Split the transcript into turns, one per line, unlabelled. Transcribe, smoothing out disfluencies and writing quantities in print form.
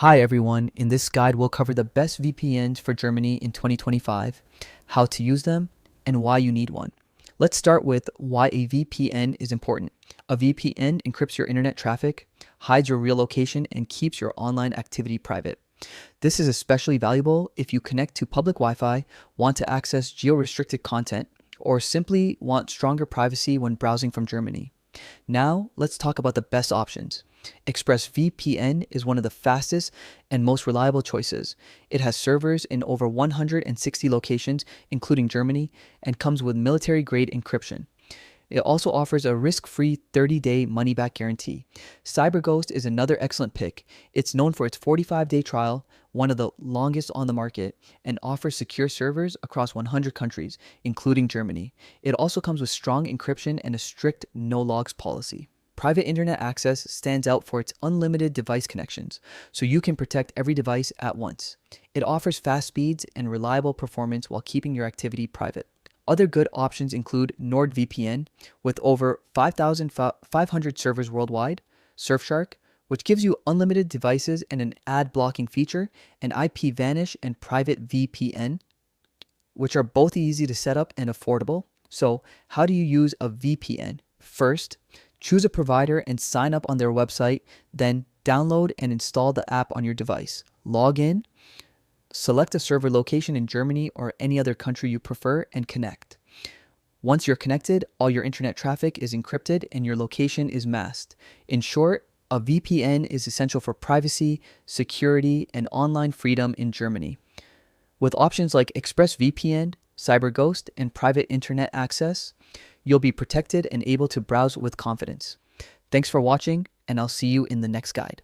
Hi everyone, in this guide we'll cover the best VPNs for Germany in 2025, how to use them, and why you need one. Let's start with why a VPN is important. A VPN encrypts your internet traffic, hides your real location, and keeps your online activity private. This is especially valuable if you connect to public Wi-Fi, want to access geo-restricted content, or simply want stronger privacy when browsing from Germany. Now, let's talk about the best options. ExpressVPN is one of the fastest and most reliable choices. It has servers in over 160 locations, including Germany, and comes with military-grade encryption. It also offers a risk-free 30-day money-back guarantee. CyberGhost is another excellent pick. It's known for its 45-day trial, one of the longest on the market, and offers secure servers across 100 countries, including Germany. It also comes with strong encryption and a strict no-logs policy. Private internet access stands out for its unlimited device connections, so you can protect every device at once. It offers fast speeds and reliable performance while keeping your activity private. Other good options include NordVPN, with over 5,500 servers worldwide, Surfshark, which gives you unlimited devices and an ad blocking feature, and IPVanish and Private VPN, which are both easy to set up and affordable. So, how do you use a VPN? First, choose a provider and sign up on their website, then download and install the app on your device. Log in, select a server location in Germany or any other country you prefer, and connect. Once you're connected, all your internet traffic is encrypted and your location is masked. In short, a VPN is essential for privacy, security, and online freedom in Germany. With options like ExpressVPN, CyberGhost, and private internet access, you'll be protected and able to browse with confidence. Thanks for watching, and I'll see you in the next guide.